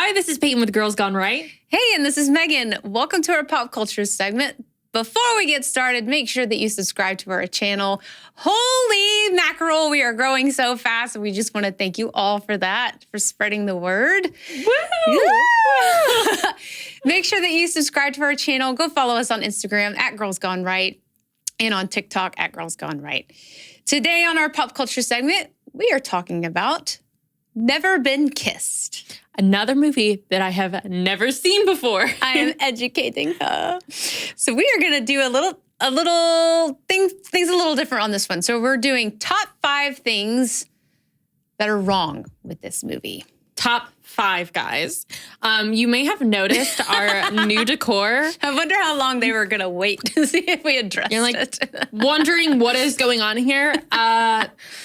Hi, this is Peyton with Girls Gone Right. Hey, and this is Megan. Welcome to our pop culture segment. Before we get started, make sure that you subscribe to our channel. Holy mackerel, we are growing so fast, and we just want to thank you all for that, for spreading the word. Woo! Make sure that you subscribe to our channel. Go follow us on Instagram at Girls Gone Right and on TikTok at Girls Gone Right. Today on our pop culture segment, we are talking about Never Been Kissed. Another movie that I have never seen before. I am educating her. So we are going to do a little things a little different on this one. So we're doing top 5 things that are wrong with this movie. Top 5, guys. You may have noticed our new decor. I wonder how long they were going to wait to see if we addressed it. Wondering what is going on here.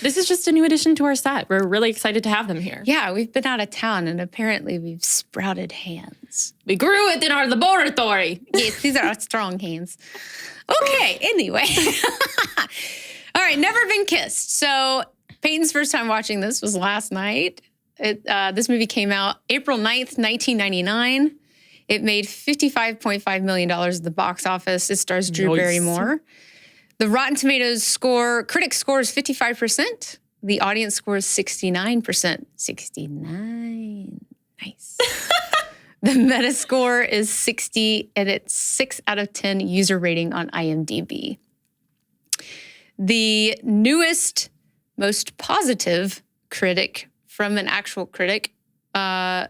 This is just a new addition to our set. We're really excited to have them here. Yeah, we've been out of town, and apparently we've sprouted hands. We grew it in our laboratory. Yes, these are our strong hands. Okay, anyway. All right, Never Been Kissed. So Peyton's first time watching this was last night. This movie came out April 9th, 1999. It made $55.5 million at the box office. It stars Drew Barrymore. The Rotten Tomatoes score, critic score is 55%. The audience score is 69%. 69. Nice. The Metascore is 60, and it's 6 out of 10 user rating on IMDb. The newest, most positive critic from an actual critic on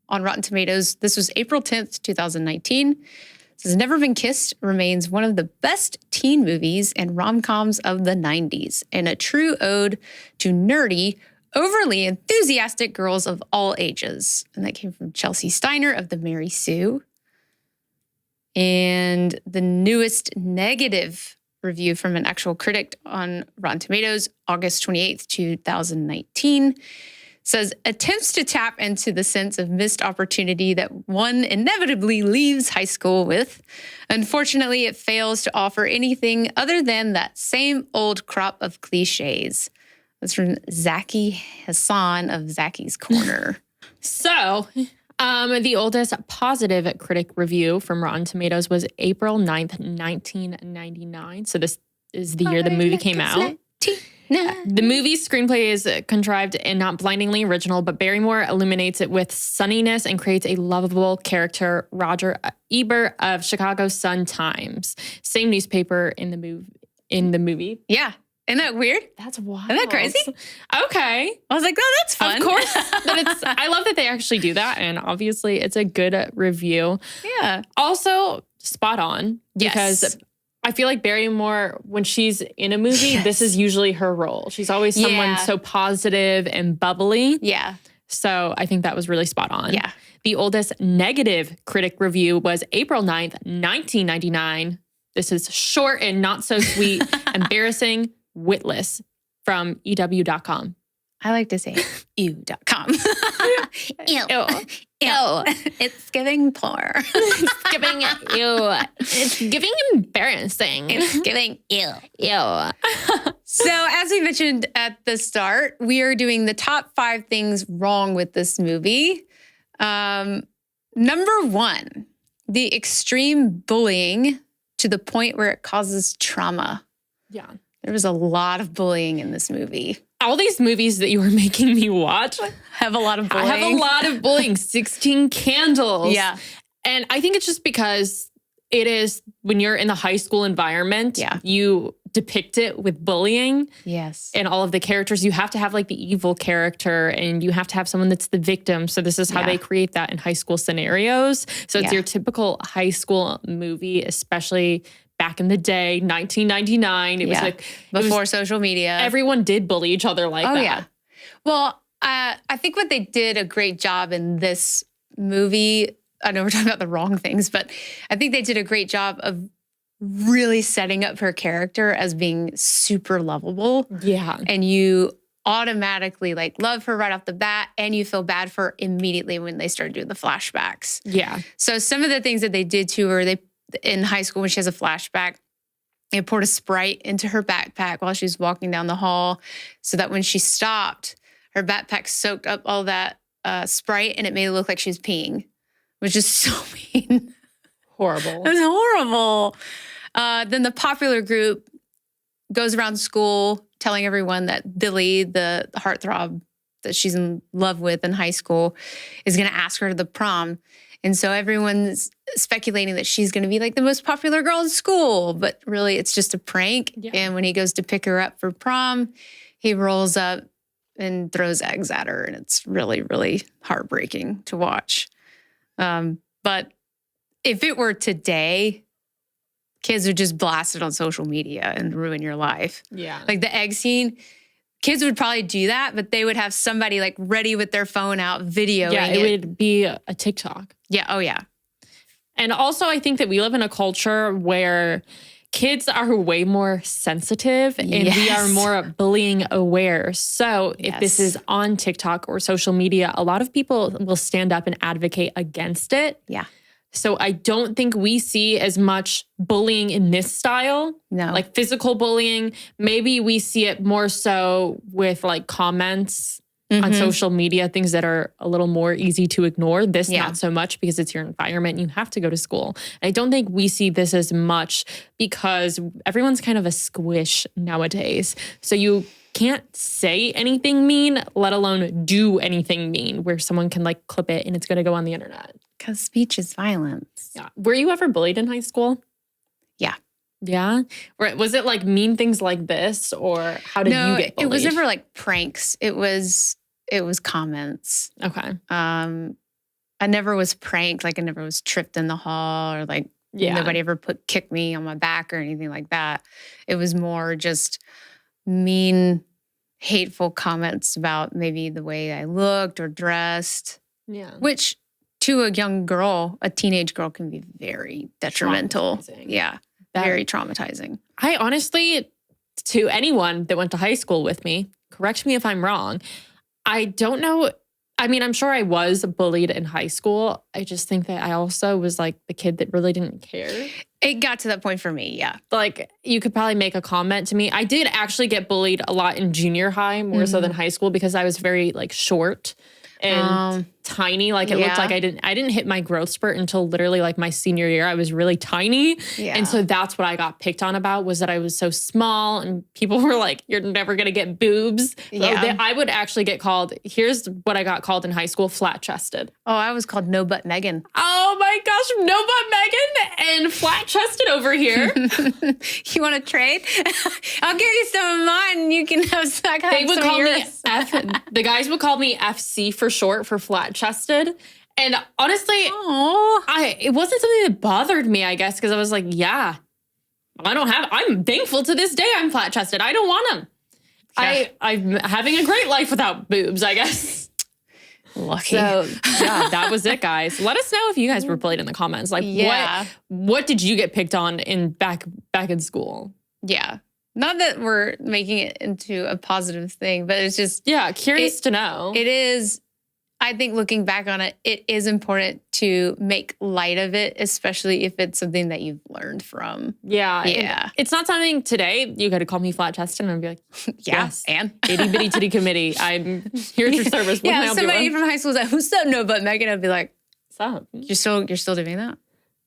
Rotten Tomatoes. This was April 10th, 2019. This has Never Been Kissed remains one of the best teen movies and rom-coms of the 90s and a true ode to nerdy, overly enthusiastic girls of all ages. And that came from Chelsea Steiner of The Mary Sue. And the newest negative review from an actual critic on Rotten Tomatoes, August 28th, 2019, says, attempts to tap into the sense of missed opportunity that one inevitably leaves high school with. Unfortunately, it fails to offer anything other than that same old crop of cliches. That's from Zaki Hassan of Zaki's Corner. So, the oldest positive critic review from Rotten Tomatoes was April 9th, 1999. So this is the year the movie came out. The movie's screenplay is contrived and not blindingly original, but Barrymore illuminates it with sunniness and creates a lovable character, Roger Ebert of Chicago Sun-Times. Same newspaper in the movie. Yeah. Isn't that weird? That's wild. Isn't that crazy? Okay. I was like, oh, that's fun. Of course. But I love that they actually do that. And obviously it's a good review. Yeah. Also spot on. Because I feel like Barrymore, when she's in a movie, this is usually her role. She's always someone so positive and bubbly. Yeah. So I think that was really spot on. Yeah. The oldest negative critic review was April 9th, 1999. This is short and not so sweet, embarrassing, witless from EW.com. I like to say ew.com. Ew. Ew. It's giving poor. It's giving ew. It's giving embarrassing. It's giving ew. Ew. So as we mentioned at the start, we are doing the top 5 things wrong with this movie. Number 1, the extreme bullying to the point where it causes trauma. Yeah. There was a lot of bullying in this movie. All these movies that you were making me watch have a lot of bullying. I have a lot of bullying. 16 Candles. Yeah. And I think it's just because it is, when you're in the high school environment, you depict it with bullying. Yes. And all of the characters, you have to have like the evil character and you have to have someone that's the victim. So this is how they create that in high school scenarios. So it's your typical high school movie, especially back in the day, 1999. It was like before social media. Everyone did bully each other like that. Oh, yeah. Well, I think what they did a great job in this movie, I know we're talking about the wrong things, but I think they did a great job of really setting up her character as being super lovable. Yeah. And you automatically like love her right off the bat, and you feel bad for her immediately when they start doing the flashbacks. Yeah. So some of the things that they did to her, in high school when she has a flashback, they poured a Sprite into her backpack while she was walking down the hall so that when she stopped, her backpack soaked up all that Sprite and it made it look like she was peeing. It was just so mean. Horrible. It was horrible. Then the popular group goes around school telling everyone that Billy, the heartthrob that she's in love with in high school, is going to ask her to the prom. And so everyone's speculating that she's going to be like the most popular girl in school, but really it's just a prank. Yeah. And when he goes to pick her up for prom, he rolls up and throws eggs at her. And it's really, really heartbreaking to watch. But if it were today, kids would just blast it on social media and ruin your life. Yeah. Like the egg scene, kids would probably do that, but they would have somebody like ready with their phone out videoing it. Yeah, it would be a TikTok. Yeah. Oh, yeah. And also, I think that we live in a culture where kids are way more sensitive and we are more bullying aware. So if this is on TikTok or social media, a lot of people will stand up and advocate against it. Yeah. So I don't think we see as much bullying in this style. No. Like physical bullying. Maybe we see it more so with like comments on social media, things that are a little more easy to ignore. This not so much because it's your environment. You have to go to school. And I don't think we see this as much because everyone's kind of a squish nowadays. So you can't say anything mean, let alone do anything mean where someone can like clip it and it's going to go on the internet. Because speech is violence. Yeah. Were you ever bullied in high school? Yeah. Yeah? Or was it like mean things like this or how did you get bullied? It was never like pranks. It was comments. Okay. I never was pranked. Like I never was tripped in the hall or like nobody ever kicked me on my back or anything like that. It was more just mean, hateful comments about maybe the way I looked or dressed. Yeah. Which to a young girl, a teenage girl, can be very detrimental. Yeah. Very traumatizing. I honestly, to anyone that went to high school with me, correct me if I'm wrong, I don't know. I mean, I'm sure I was bullied in high school. I just think that I also was like the kid that really didn't care. It got to that point for me, yeah. Like you could probably make a comment to me. I did actually get bullied a lot in junior high, more so than high school because I was very like short and tiny. Like it looked like I didn't hit my growth spurt until literally like my senior year. I was really tiny. Yeah. And so that's what I got picked on about was that I was so small and people were like, you're never going to get boobs. Yeah. I would actually get called, here's what I got called in high school, flat chested. Oh, I was called no butt Meghan. Oh my gosh, no butt Meghan and flat chested over here. You want to trade? I'll give you some of mine and you can have some. They would call me F. The guys would call me FC for short for flat chested. And honestly, it wasn't something that bothered me, I guess, because I was like, yeah, I'm thankful to this day I'm flat chested. I don't want them. Yeah. I'm having a great life without boobs, I guess. Lucky. So yeah, that was it, guys. Let us know if you guys were bullied in the comments. Like what did you get picked on back in school? Yeah. Not that we're making it into a positive thing, but it's just curious to know. It is. I think looking back on it, it is important to make light of it, especially if it's something that you've learned from. Yeah. Yeah. It's not something today you got to call me flat chested and I'd be like, yes. And itty bitty titty committee. I'm here at your service. Yeah. Somebody from high school was like, who's up? No, but Meghan, I'd be like, what's up? You're still doing that?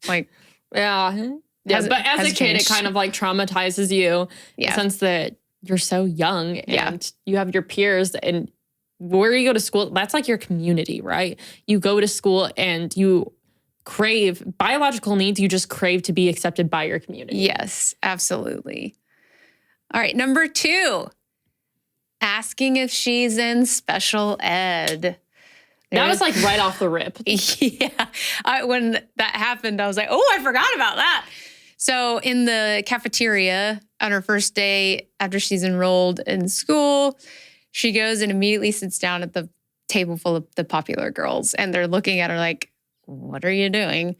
Like, yeah. Yeah. But as a kid, it kind of like traumatizes you in the sense that you're so young and you have your peers and where you go to school, that's like your community, right? You go to school and you crave biological needs. You just crave to be accepted by your community. Yes, absolutely. All right. Number 2, asking if she's in special ed. That was like right off the rip. Yeah. When that happened, I was like, oh, I forgot about that. So in the cafeteria on her first day after she's enrolled in school, she goes and immediately sits down at the table full of the popular girls. And they're looking at her like, what are you doing?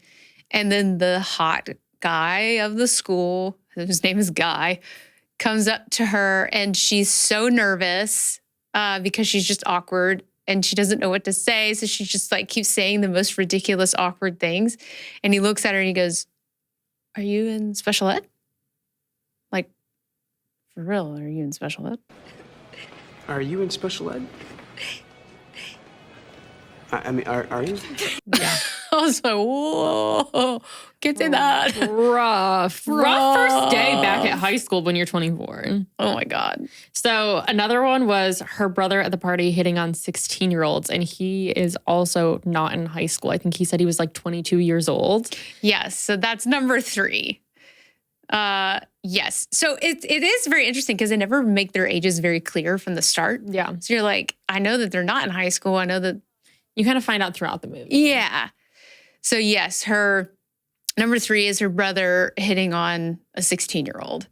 And then the hot guy of the school, whose name is Guy, comes up to her and she's so nervous because she's just awkward and she doesn't know what to say. So she just like keeps saying the most ridiculous, awkward things. And he looks at her and he goes, are you in special ed? Like, for real, are you in special ed? Are you in special ed? I mean, are you? Yeah. I was like, whoa, get to that. Rough first day back at high school when you're 24. Oh my God. So another one was her brother at the party hitting on 16-year-olds. And he is also not in high school. I think he said he was like 22 years old. Yes. So that's number 3. Yes. So it is very interesting because they never make their ages very clear from the start. Yeah. So you're like, I know that they're not in high school. I know that. You kind of find out throughout the movie. Yeah. So yes, her number 3 is her brother hitting on a 16-year-old.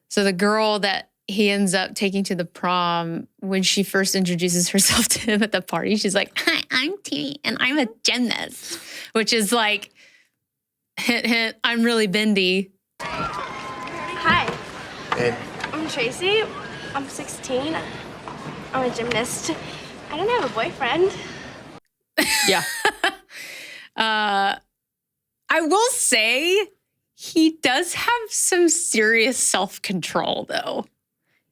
So the girl that he ends up taking to the prom, when she first introduces herself to him at the party, she's like, "Hi, I'm T and I'm a gymnast," which is like, hint, hint, I'm really bendy. Hi, Hey. I'm Tracy. I'm 16. I'm a gymnast. I don't have a boyfriend. Yeah. I will say he does have some serious self-control, though.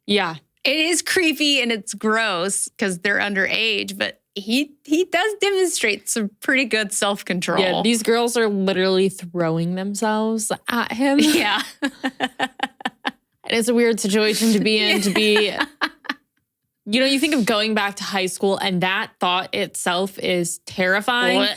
Yeah. It is creepy and it's gross because they're underage, but he does demonstrate some pretty good self-control. Yeah. These girls are literally throwing themselves at him. Yeah. And it's a weird situation to be in, to be, you know, you think of going back to high school and that thought itself is terrifying.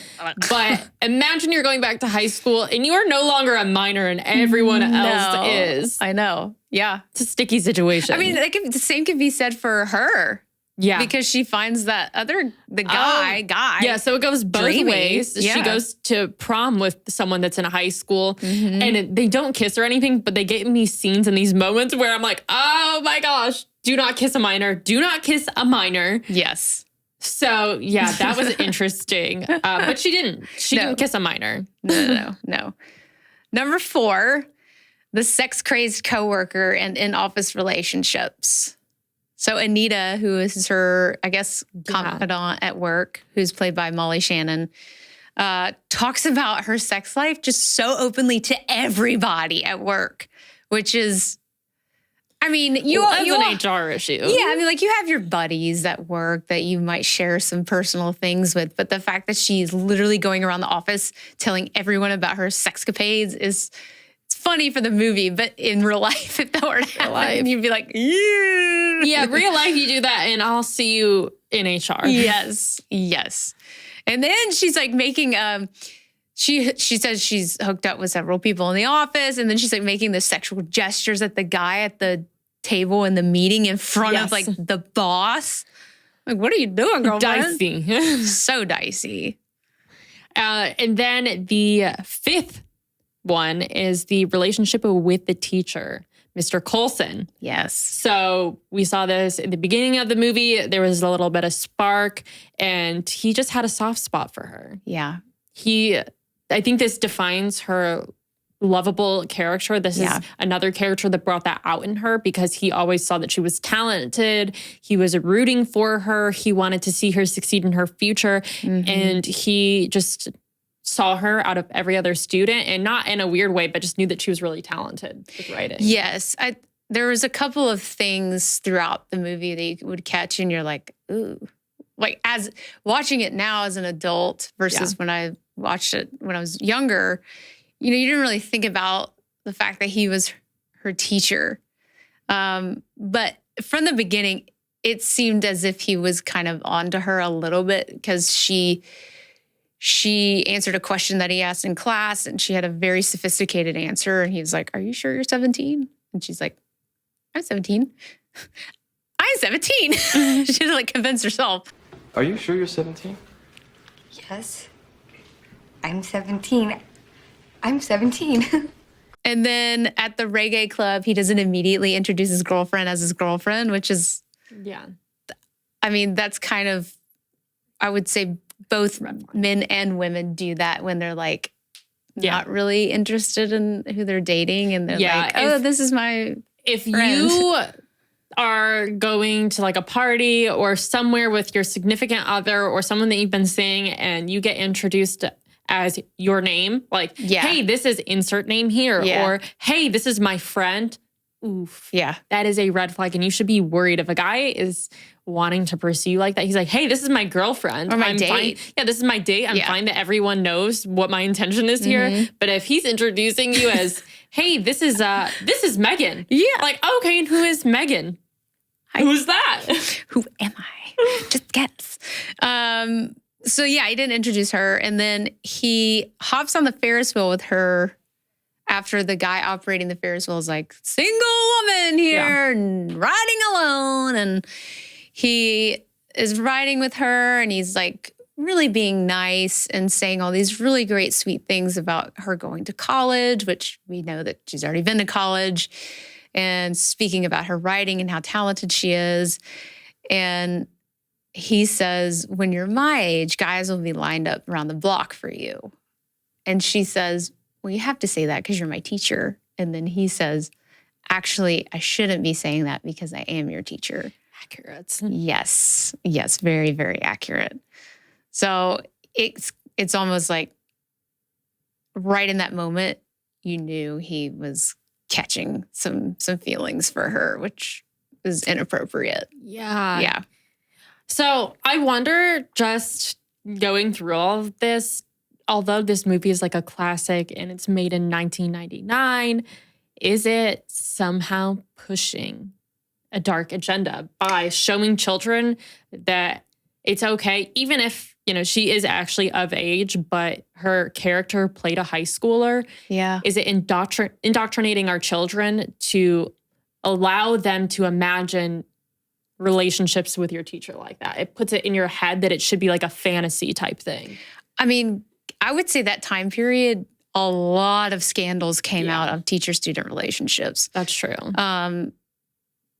But imagine you're going back to high school and you are no longer a minor and everyone else is. I know. Yeah. It's a sticky situation. I mean, the same could be said for her. yeah. Because she finds that the guy. Yeah, so it goes both dreamy. ways. Yeah. She goes to prom with someone that's in high school and they don't kiss or anything, but they get in these scenes and these moments where I'm like, oh my gosh, do not kiss a minor. Do not kiss a minor. Yes. So yeah, that was interesting. But she didn't. She didn't kiss a minor. No. Number 4, the sex-crazed coworker and in-office relationships. So Anita, who is her, I guess, confidant at work, who's played by Molly Shannon, talks about her sex life just so openly to everybody at work, which is, I mean, That's an HR issue. Yeah, I mean, like you have your buddies at work that you might share some personal things with, but the fact that she's literally going around the office telling everyone about her sexcapades is, it's funny for the movie, but in real life, if that were to happen, you'd be like, yeah, real life, you do that, and I'll see you in HR. Yes. And then she's like making she says she's hooked up with several people in the office, and then she's like making the sexual gestures at the guy at the table in the meeting in front of like the boss. Like, what are you doing, girlfriend? Dicey. So dicey. And then the 5th one is the relationship with the teacher, Mr. Coulson. Yes. So we saw this in the beginning of the movie. There was a little bit of spark, and he just had a soft spot for her. Yeah. I think this defines her lovable character. This is another character that brought that out in her because he always saw that she was talented. He was rooting for her. He wanted to see her succeed in her future. And he just saw her out of every other student, and not in a weird way, but just knew that she was really talented with writing. Yes. There was a couple of things throughout the movie that you would catch and you're like, ooh. Like as watching it now as an adult versus when I watched it when I was younger, you know, you didn't really think about the fact that he was her teacher. But from the beginning, it seemed as if he was kind of onto her a little bit because she answered a question that he asked in class and she had a very sophisticated answer. And he was like, "Are you sure you're 17?" And she's like, "I'm 17. I'm 17. She had to like convince herself. Are you sure you're 17? Yes. I'm 17. I'm 17. And then at the reggae club, he doesn't immediately introduce his girlfriend as his girlfriend, which is, I mean, that's kind of, I would say both men and women do that when they're like not really interested in who they're dating. And they're like, oh, this is my If friend. you are going to like a party or somewhere with your significant other or someone that you've been seeing and you get introduced as your name, like, hey, this is insert name here, or hey, this is my friend, oof. Yeah. That is a red flag. And you should be worried if a guy is wanting to pursue you like that. He's like, hey, this is my girlfriend. Or my I'm date. Fine. Yeah, this is my date. I'm Yeah. fine that everyone knows what my intention is here. But if he's introducing you as, hey, this is Meghan. Yeah. Like, okay, and who is Meghan? Who's that? Who am I? Just guess. So yeah, he didn't introduce her. And then he hops on the Ferris wheel with her after the guy operating the Ferris wheel is like, single woman here and riding alone. And he is riding with her and he's like really being nice and saying all these really great, sweet things about her going to college, which we know that she's already been to college, and speaking about her writing and how talented she is. And he says, when you're my age, guys will be lined up around the block for you. And she says, well, you have to say that because you're my teacher. And then he says, actually, I shouldn't be saying that because I am your teacher. Accurate. Yes. Yes. Very, very accurate. So it's almost like right in that moment, you knew he was catching some feelings for her, which is inappropriate. Yeah. Yeah. So I wonder, just going through all of this, although this movie is like a classic and it's made in 1999, is it somehow pushing a dark agenda by showing children that it's okay, even if, she is actually of age, but her character played a high schooler? Yeah. Is it indoctrinating our children to allow them to imagine relationships with your teacher like that? It puts it in your head that it should be like a fantasy type thing. I mean, I would say that time period, a lot of scandals came out of teacher-student relationships. That's true.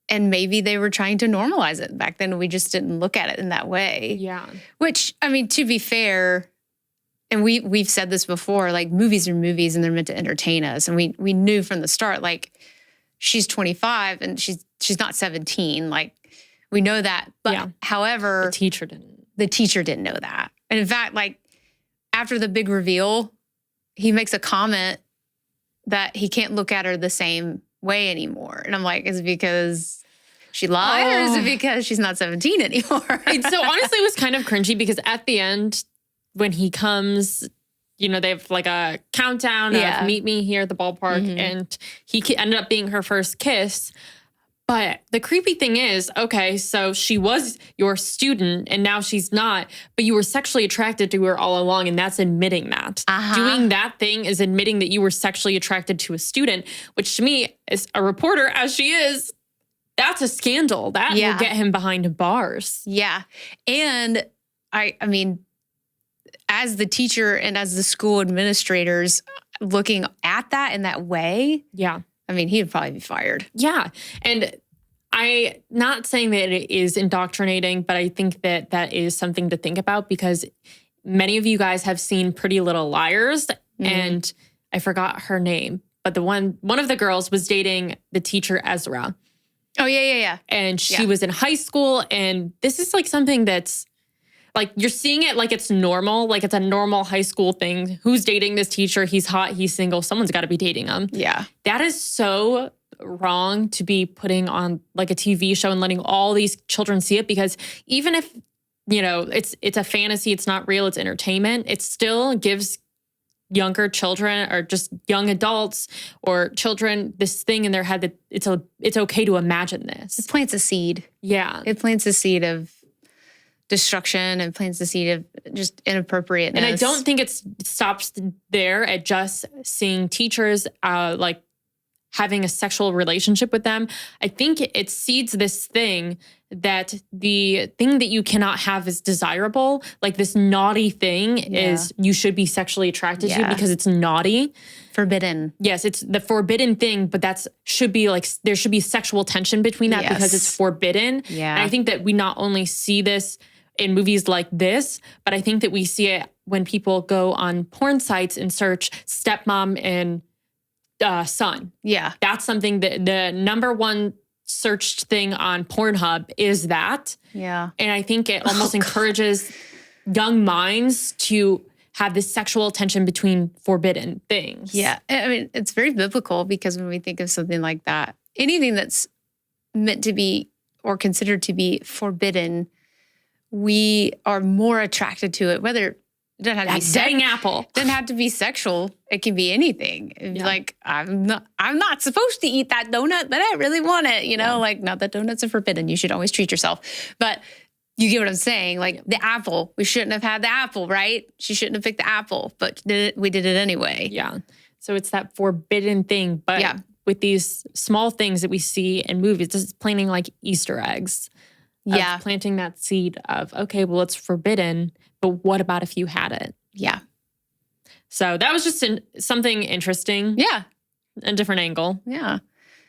And maybe they were trying to normalize it. Back then, we just didn't look at it in that way. Yeah. Which, I mean, to be fair, and we've said this before, like movies are movies and they're meant to entertain us. And we knew from the start, like, she's 25 and she's not 17. Like, we know that. But however, The teacher didn't know that. And in fact, like, after the big reveal, he makes a comment that he can't look at her the same way anymore. And I'm like, is it because she lied or is it because she's not 17 anymore? So honestly, it was kind of cringy because at the end, when he comes, they have like a countdown of meet me here at the ballpark, and he ended up being her first kiss. But the creepy thing is, okay, so she was your student and now she's not, but you were sexually attracted to her all along, and that's admitting that. Doing that thing is admitting that you were sexually attracted to a student, which to me, as a reporter, as she is, that's a scandal. That will get him behind bars. Yeah. And I mean, as the teacher and as the school administrators looking at that in that way, I mean, he would probably be fired. Yeah. And I not saying that it is indoctrinating, but I think that that is something to think about because many of you guys have seen Pretty Little Liars, and I forgot her name, but one of the girls was dating the teacher Ezra. Oh, yeah. And she was in high school, and this is like something that's like, you're seeing it like it's normal, like it's a normal high school thing. Who's dating this teacher? He's hot, he's single, someone's got to be dating him. Yeah. That is so wrong to be putting on like a TV show and letting all these children see it, because even if, it's a fantasy, it's not real, it's entertainment, it still gives younger children or just young adults or children this thing in their head that it's okay to imagine this. It plants a seed. Yeah. It plants a seed of destruction and plants the seed of just inappropriateness. And I don't think it stops there at just seeing teachers like having a sexual relationship with them. I think it seeds this thing that the thing that you cannot have is desirable. Like this naughty thing is you should be sexually attracted to because it's naughty. Forbidden. Yes, it's the forbidden thing, but should be like, there should be sexual tension between that because it's forbidden. Yeah. And I think that we not only see this in movies like this, but I think that we see it when people go on porn sites and search stepmom and son. Yeah. That's something that the number one searched thing on Pornhub is that. Yeah. And I think it almost encourages young minds to have this sexual tension between forbidden things. Yeah. I mean, it's very biblical because when we think of something like that, anything that's meant to be or considered to be forbidden, we are more attracted to it, whether it doesn't have to be dang apple. Doesn't have to be sexual. It can be anything. Yeah. Like, I'm not supposed to eat that donut, but I really want it. You know, like, not that donuts are forbidden. You should always treat yourself. But you get what I'm saying? Like, the apple. We shouldn't have had the apple, right? She shouldn't have picked the apple, but we did it anyway. Yeah. So it's that forbidden thing. But with these small things that we see in movies, it's planting like Easter eggs. Yeah. Planting that seed of, okay, well, it's forbidden, but what about if you had it? Yeah. So that was just something interesting. Yeah. A different angle. Yeah.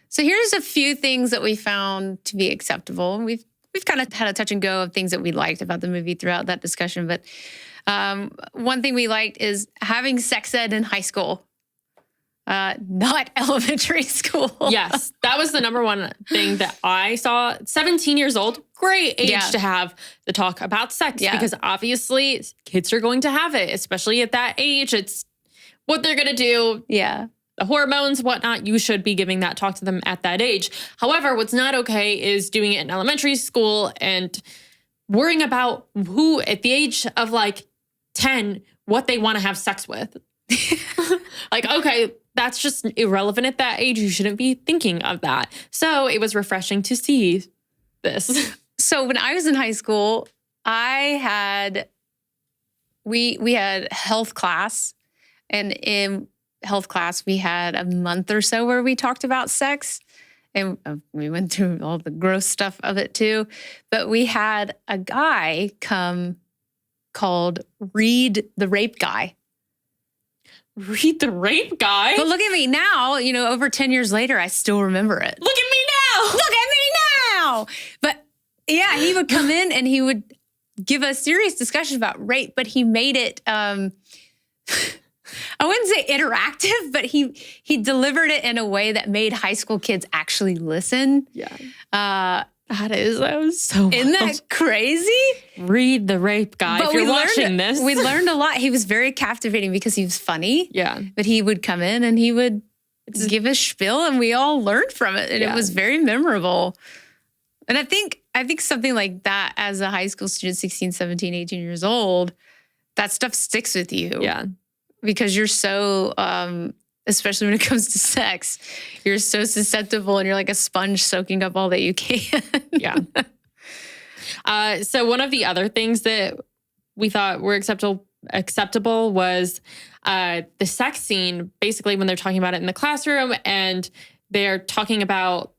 So here's a few things that we found to be acceptable. We've kind of had a touch and go of things that we liked about the movie throughout that discussion. But one thing we liked is having sex ed in high school. Not elementary school. Yes, that was the number one thing that I saw. 17 years old, great age to have the talk about sex because obviously kids are going to have it, especially at that age. It's what they're going to do. Yeah. The hormones, whatnot, you should be giving that talk to them at that age. However, what's not okay is doing it in elementary school and worrying about who at the age of like 10, what they want to have sex with. Like, okay, that's just irrelevant at that age. You shouldn't be thinking of that. So it was refreshing to see this. So when I was in high school, we had health class, and in health class we had a month or so where we talked about sex, and we went through all the gross stuff of it too. But we had a guy come called Reed the Rape Guy. Read the Rape Guy? But look at me now, over 10 years later, I still remember it. Look at me now! Look at me now! But yeah, he would come in and he would give a serious discussion about rape, but he made it, I wouldn't say interactive, but he delivered it in a way that made high school kids actually listen. Yeah. That was so Isn't that crazy? Read the Rape Guy. But if you're watching this. We learned a lot. He was very captivating because he was funny. Yeah. But he would come in and he would give a spiel and we all learned from it. And it was very memorable. And I think something like that as a high school student, 16, 17, 18 years old, that stuff sticks with you. Yeah. Because you're so, especially when it comes to sex, you're so susceptible and you're like a sponge soaking up all that you can. Yeah. So one of the other things that we thought were acceptable was the sex scene, basically when they're talking about it in the classroom and they're talking about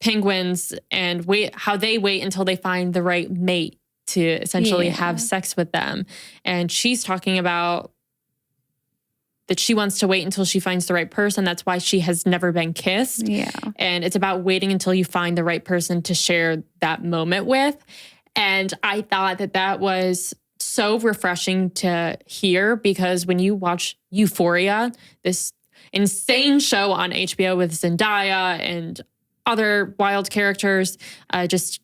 penguins and how they wait until they find the right mate to essentially have sex with them. And she's talking about that she wants to wait until she finds the right person. That's why she has never been kissed. Yeah. And it's about waiting until you find the right person to share that moment with. And I thought that was so refreshing to hear because when you watch Euphoria, this insane show on HBO with Zendaya and other wild characters, just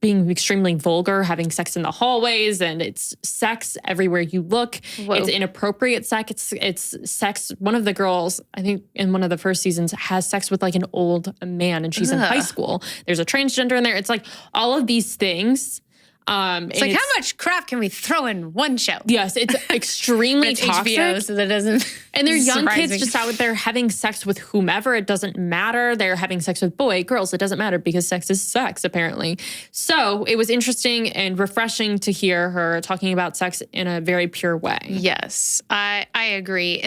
being extremely vulgar, having sex in the hallways, and it's sex everywhere you look. Whoa. It's inappropriate sex. It's sex. One of the girls, I think in one of the first seasons, has sex with like an old man, and she's in high school. There's a transgender in there. It's like all of these things. It's like, how much crap can we throw in one show? Yes, it's extremely it's toxic. HBO, so that doesn't. And they're young kids just out there having sex with whomever. It doesn't matter. They're having sex with girls. It doesn't matter because sex is sex, apparently. So it was interesting and refreshing to hear her talking about sex in a very pure way. Yes, I agree.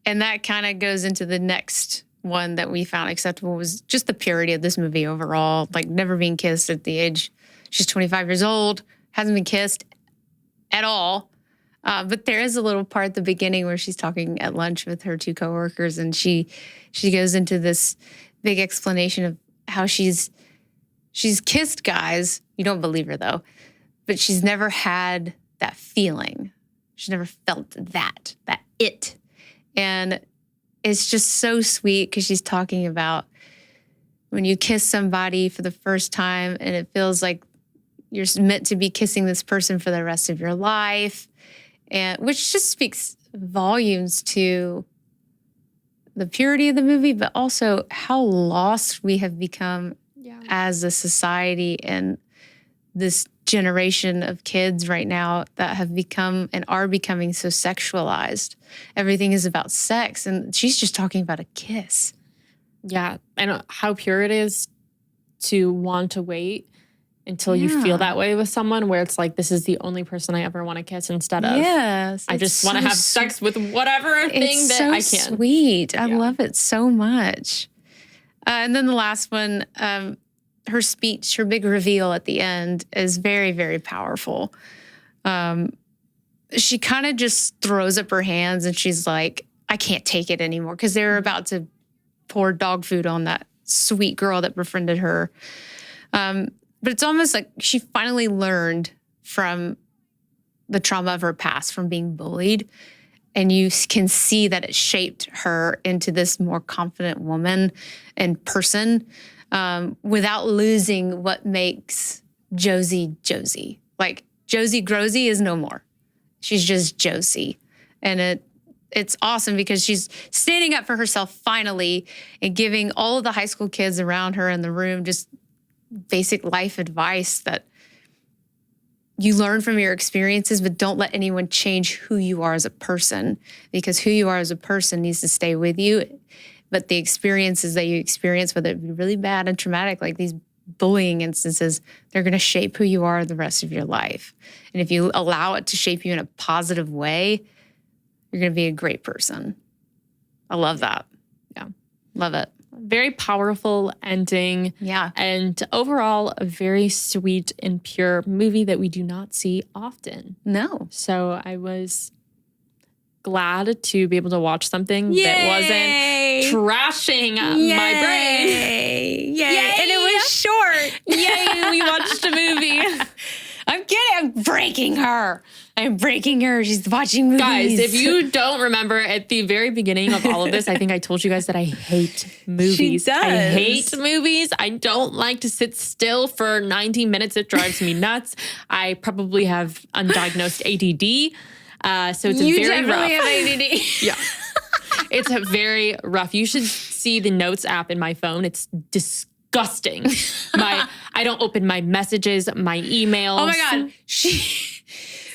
And that kind of goes into the next one that we found acceptable was just the purity of this movie overall. Like never being kissed at the age. She's 25 years old, hasn't been kissed at all. But there is a little part at the beginning where she's talking at lunch with her two coworkers, and she goes into this big explanation of how she's kissed guys. You don't believe her though, but she's never had that feeling. She's never felt that it. And it's just so sweet because she's talking about when you kiss somebody for the first time and it feels like you're meant to be kissing this person for the rest of your life, and which just speaks volumes to the purity of the movie, but also how lost we have become as a society and this generation of kids right now that have become and are becoming so sexualized. Everything is about sex, and she's just talking about a kiss. Yeah, and how pure it is to want to wait until you feel that way with someone, where it's like, this is the only person I ever want to kiss, instead of, I just want to have sex with whatever thing that I can. Sweet. I love it so much. And then the last one, her speech, her big reveal at the end is very, very powerful. She kind of just throws up her hands and she's like, I can't take it anymore, because they're about to pour dog food on that sweet girl that befriended her. But it's almost like she finally learned from the trauma of her past, from being bullied. And you can see that it shaped her into this more confident woman and person, without losing what makes Josie Josie. Like, Josie Grosey is no more. She's just Josie. And it's awesome because she's standing up for herself finally and giving all of the high school kids around her in the room just basic life advice that you learn from your experiences, but don't let anyone change who you are as a person, because who you are as a person needs to stay with you. But the experiences that you experience, whether it be really bad and traumatic, like these bullying instances, they're going to shape who you are the rest of your life. And if you allow it to shape you in a positive way, you're going to be a great person. I love that. Yeah. Love it. Very powerful ending. Yeah. And overall, a very sweet and pure movie that we do not see often. No. So I was glad to be able to watch something that wasn't trashing my brain. Yay. And it was short. Yay, we watched a movie. I'm kidding. I'm breaking her. She's watching movies. Guys, if you don't remember, at the very beginning of all of this, I think I told you guys that I hate movies. She does. I hate movies. I don't like to sit still for 90 minutes. It drives me nuts. I probably have undiagnosed ADD. So it's very rough. You definitely have ADD. Yeah. It's a very rough. You should see the Notes app in my phone. It's disgusting. I don't open my messages, my emails. Oh my God.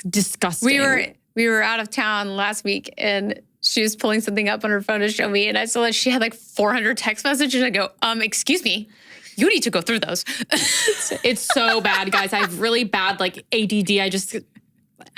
Disgusting. We were out of town last week and she was pulling something up on her phone to show me, and I saw that she had like 400 text messages. And I go, excuse me, you need to go through those. It's so bad, guys. I have really bad like ADD. I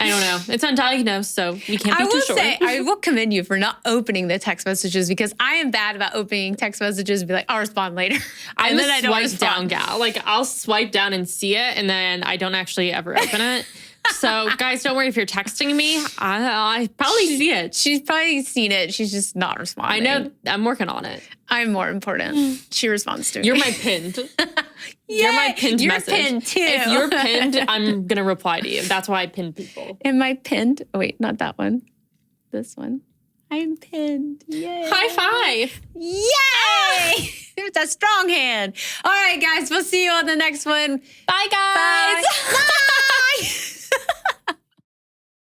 don't know. It's undiagnosed, so we can't be too sure. I will commend you for not opening the text messages, because I am bad about opening text messages and be like, I'll respond later. I'm a swipe down gal. Like, I'll swipe down and see it, and then I don't actually ever open it. So, guys, don't worry if you're texting me. I probably see it. She's probably seen it. She's just not responding. I know. I'm working on it. I'm more important. She responds to me. You're my pinned. You're my pinned message. You're pinned too. If you're pinned, I'm going to reply to you. That's why I pin people. Am I pinned? Oh, wait, not that one. This one. I'm pinned. Yay. High five. Yay! It's a strong hand. All right, guys. We'll see you on the next one. Bye, guys. Bye.